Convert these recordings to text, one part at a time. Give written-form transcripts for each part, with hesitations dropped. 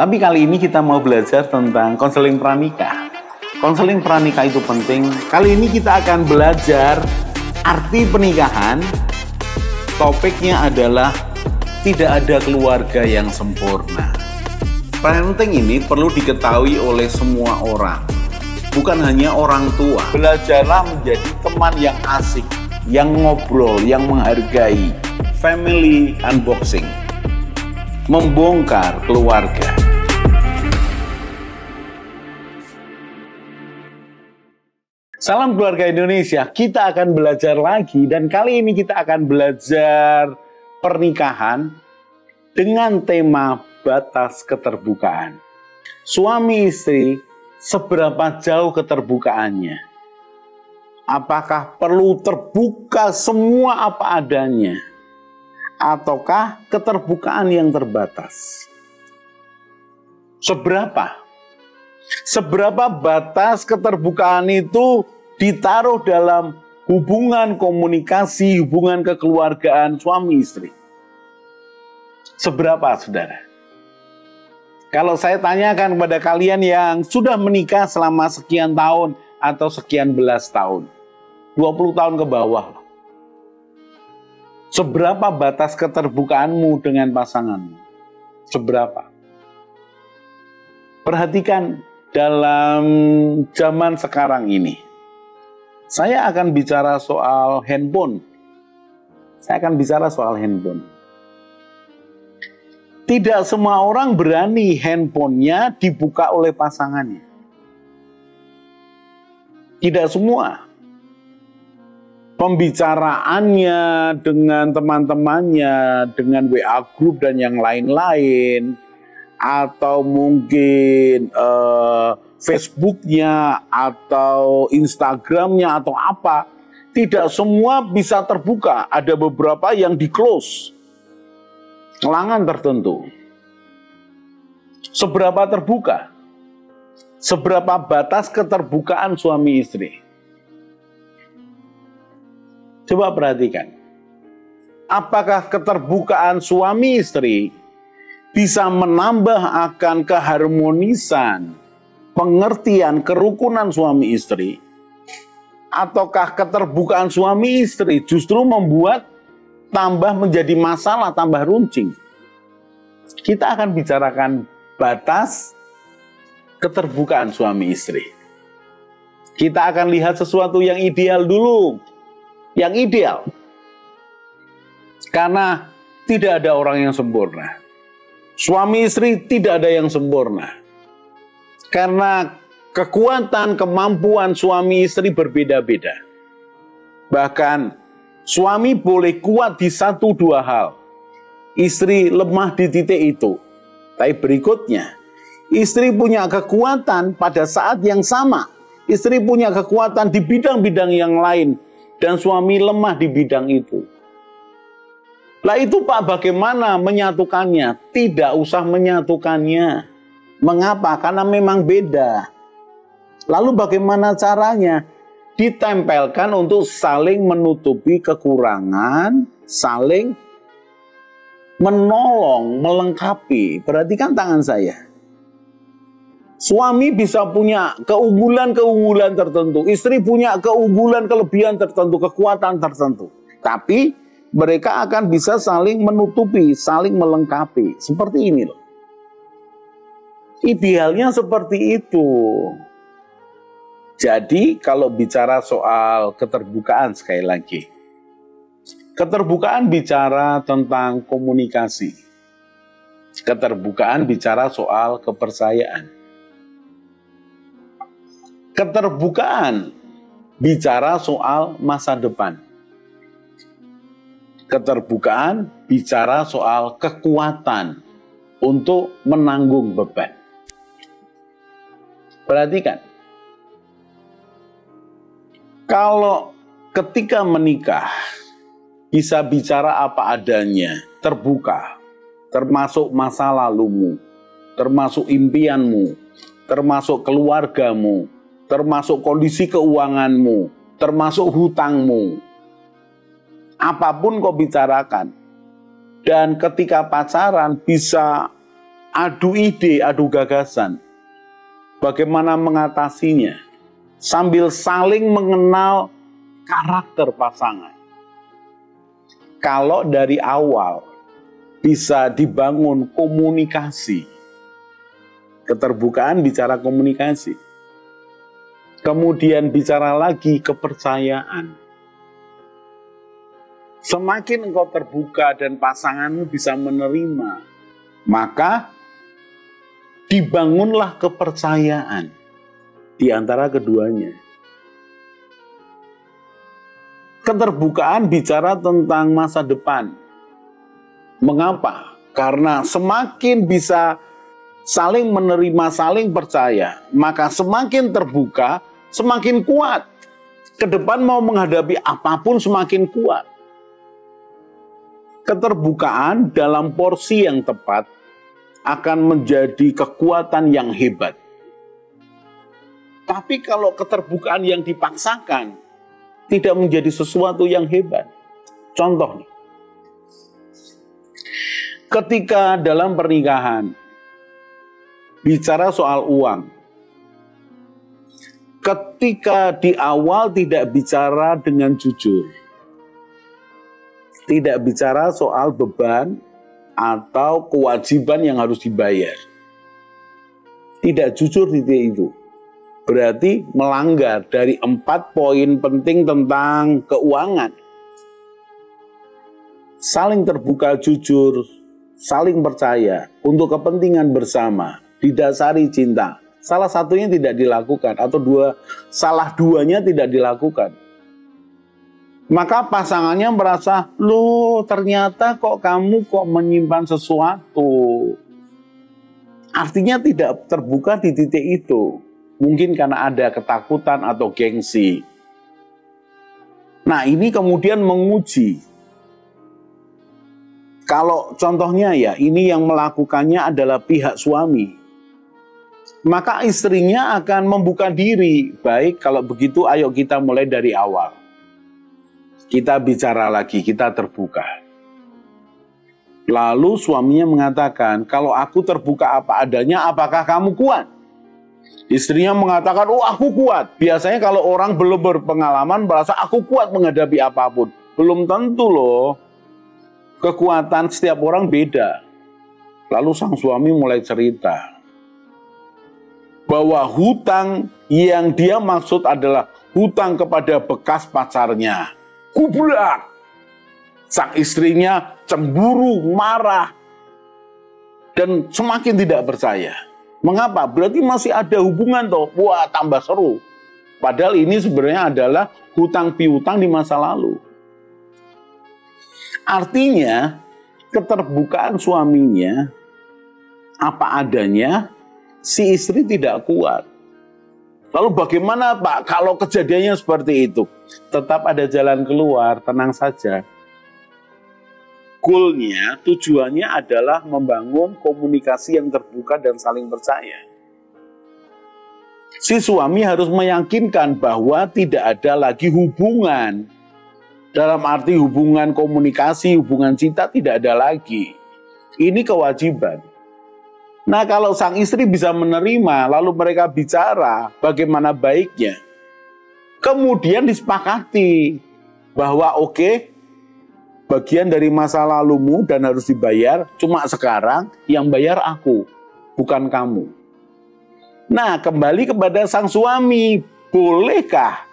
Tapi kali ini kita mau belajar tentang konseling pranikah. Konseling pranikah itu penting. Kali ini kita akan belajar arti pernikahan. Topiknya adalah tidak ada keluarga yang sempurna. Parenting ini perlu diketahui oleh semua orang, bukan hanya orang tua. Belajarlah menjadi teman yang asik, yang ngobrol, yang menghargai. Family unboxing, membongkar keluarga. Salam keluarga Indonesia, kita akan belajar lagi dan kali ini kita akan belajar pernikahan dengan tema batas keterbukaan. Suami istri, seberapa jauh keterbukaannya? Apakah perlu terbuka semua apa adanya? Ataukah keterbukaan yang terbatas? Seberapa? Seberapa batas keterbukaan itu ditaruh dalam hubungan komunikasi, hubungan kekeluargaan suami istri? Seberapa, saudara? Kalau saya tanyakan kepada kalian yang sudah menikah selama sekian tahun atau sekian belas tahun, 20 tahun ke bawah, seberapa batas keterbukaanmu dengan pasanganmu? Seberapa? Perhatikan dalam zaman sekarang ini. Saya akan bicara soal handphone. Tidak semua orang berani handphonenya dibuka oleh pasangannya. Tidak semua. Pembicaraannya dengan teman-temannya, dengan WA group dan yang lain-lain, atau mungkin Facebooknya, atau Instagramnya, atau apa, tidak semua bisa terbuka. Ada beberapa yang di-close, kelangan tertentu. Seberapa terbuka? Seberapa batas keterbukaan suami istri? Coba perhatikan. Apakah keterbukaan suami istri bisa menambah akan keharmonisan, pengertian, kerukunan suami istri? Ataukah keterbukaan suami istri justru membuat tambah menjadi masalah, tambah runcing? Kita akan bicarakan batas keterbukaan suami istri. Kita akan lihat sesuatu yang ideal dulu. Yang ideal. Karena tidak ada orang yang sempurna. Suami istri tidak ada yang sempurna. Karena kekuatan, kemampuan suami istri berbeda-beda. Bahkan suami boleh kuat di 1-2 hal. Istri lemah di titik itu. Tapi berikutnya, istri punya kekuatan pada saat yang sama. Istri punya kekuatan di bidang-bidang yang lain. Dan suami lemah di bidang itu. Lah itu Pak, bagaimana menyatukannya? Tidak usah menyatukannya. Mengapa? Karena memang beda. Lalu bagaimana caranya? Ditempelkan untuk saling menutupi kekurangan, saling menolong, melengkapi. Perhatikan tangan saya. Suami bisa punya keunggulan-keunggulan tertentu. Istri punya keunggulan, kelebihan tertentu, kekuatan tertentu. Tapi mereka akan bisa saling menutupi, saling melengkapi. Seperti ini loh. Idealnya seperti itu. Jadi kalau bicara soal keterbukaan, sekali lagi. Keterbukaan bicara tentang komunikasi. Keterbukaan bicara soal kepercayaan. Keterbukaan bicara soal masa depan. Keterbukaan bicara soal kekuatan untuk menanggung beban. Perhatikan. Kalau ketika menikah bisa bicara apa adanya, terbuka, termasuk masa lalumu, termasuk impianmu, termasuk keluargamu, termasuk kondisi keuanganmu, termasuk hutangmu. Apapun kau bicarakan. Dan ketika pacaran bisa adu ide, adu gagasan. Bagaimana mengatasinya sambil saling mengenal karakter pasangan. Kalau dari awal bisa dibangun komunikasi, keterbukaan bicara komunikasi, kemudian bicara lagi kepercayaan. Semakin engkau terbuka dan pasanganmu bisa menerima, maka dibangunlah kepercayaan di antara keduanya. Keterbukaan bicara tentang masa depan. Mengapa? Karena semakin bisa saling menerima, saling percaya, maka semakin terbuka, semakin kuat. Ke depan mau menghadapi apapun semakin kuat. Keterbukaan dalam porsi yang tepat akan menjadi kekuatan yang hebat. Tapi kalau keterbukaan yang dipaksakan tidak menjadi sesuatu yang hebat. Contoh nih, ketika dalam pernikahan bicara soal uang, ketika di awal tidak bicara dengan jujur, tidak bicara soal beban atau kewajiban yang harus dibayar, tidak jujur di titik itu, berarti melanggar dari 4 poin penting tentang keuangan. Saling terbuka, jujur, saling percaya untuk kepentingan bersama, didasari cinta. Salah satunya tidak dilakukan atau salah duanya tidak dilakukan. Maka pasangannya merasa, loh ternyata kok kamu kok menyimpan sesuatu. Artinya tidak terbuka di titik itu. Mungkin karena ada ketakutan atau gengsi. Nah ini kemudian menguji. Kalau contohnya ya, ini yang melakukannya adalah pihak suami. Maka istrinya akan membuka diri. Baik, kalau begitu ayo kita mulai dari awal. Kita bicara lagi, kita terbuka. Lalu suaminya mengatakan, kalau aku terbuka apa adanya, apakah kamu kuat? Istrinya mengatakan, oh aku kuat. Biasanya kalau orang belum berpengalaman merasa aku kuat menghadapi apapun. Belum tentu loh. Kekuatan setiap orang beda. Lalu sang suami mulai cerita bahwa hutang yang dia maksud adalah hutang kepada bekas pacarnya. Kublak. Sang istrinya cemburu, marah, dan semakin tidak percaya. Mengapa? Berarti masih ada hubungan toh. Wah, tambah seru. Padahal ini sebenarnya adalah hutang piutang di masa lalu. Artinya, keterbukaan suaminya apa adanya, si istri tidak kuat. Lalu bagaimana Pak kalau kejadiannya seperti itu? Tetap ada jalan keluar, tenang saja. Goalnya, tujuannya adalah membangun komunikasi yang terbuka dan saling percaya. Si suami harus meyakinkan bahwa tidak ada lagi hubungan. Dalam arti hubungan komunikasi, hubungan cinta tidak ada lagi. Ini kewajiban. Nah kalau sang istri bisa menerima, lalu mereka bicara bagaimana baiknya. Kemudian disepakati bahwa oke, bagian dari masa lalumu dan harus dibayar, cuma sekarang yang bayar aku, bukan kamu. Nah kembali kepada sang suami, bolehkah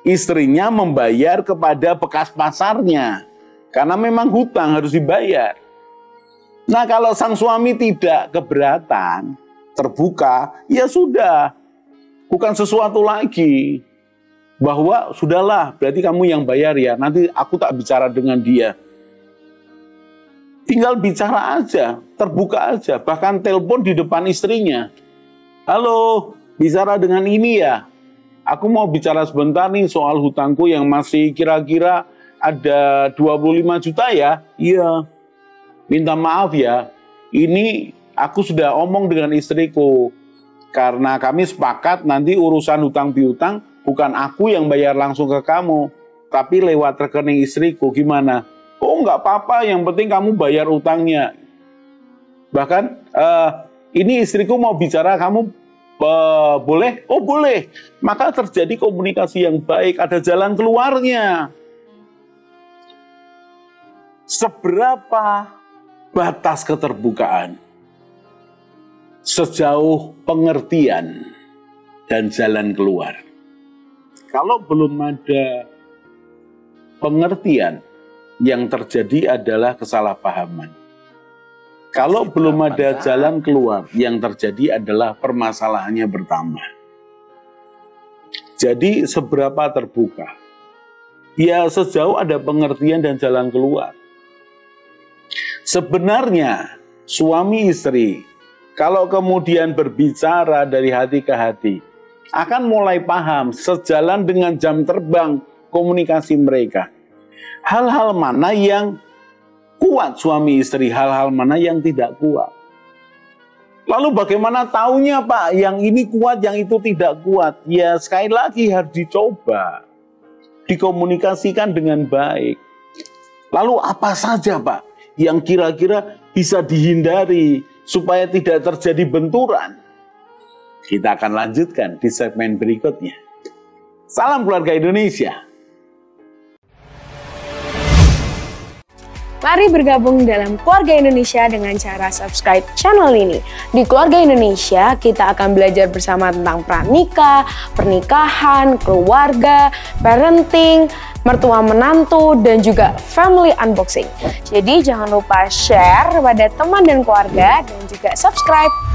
istrinya membayar kepada bekas pasarnya? Karena memang hutang harus dibayar. Nah kalau sang suami tidak keberatan, terbuka, ya sudah. Bukan sesuatu lagi. Bahwa sudahlah, berarti kamu yang bayar ya, nanti aku tak bicara dengan dia. Tinggal bicara aja, terbuka aja. Bahkan telepon di depan istrinya. Halo, bicara dengan ini ya. Aku mau bicara sebentar nih soal hutangku yang masih kira-kira ada 25 juta ya. Iya. Minta maaf ya, ini aku sudah omong dengan istriku. Karena kami sepakat nanti urusan hutang piutang bukan aku yang bayar langsung ke kamu, tapi lewat rekening istriku. Gimana? Oh nggak apa-apa, yang penting kamu bayar utangnya. Bahkan ini istriku mau bicara, kamu boleh? Oh boleh. Maka terjadi komunikasi yang baik, ada jalan keluarnya. Seberapa batas keterbukaan? Sejauh pengertian dan jalan keluar. Kalau belum ada pengertian, yang terjadi adalah kesalahpahaman. Kalau belum ada jalan keluar, yang terjadi adalah permasalahannya bertambah. Jadi seberapa terbuka? Ya sejauh ada pengertian dan jalan keluar. Sebenarnya suami istri kalau kemudian berbicara dari hati ke hati, akan mulai paham sejalan dengan jam terbang komunikasi mereka. Hal-hal mana yang kuat suami istri, hal-hal mana yang tidak kuat. Lalu bagaimana taunya Pak, yang ini kuat, yang itu tidak kuat? Ya sekali lagi harus dicoba, dikomunikasikan dengan baik. Lalu apa saja Pak yang kira-kira bisa dihindari supaya tidak terjadi benturan? Kita akan lanjutkan di segmen berikutnya. Salam keluarga Indonesia. Mari bergabung dalam Keluarga Indonesia dengan cara subscribe channel ini. Di Keluarga Indonesia, kita akan belajar bersama tentang pranikah, pernikahan, keluarga, parenting, mertua menantu, dan juga family unboxing. Jadi jangan lupa share pada teman dan keluarga dan juga subscribe.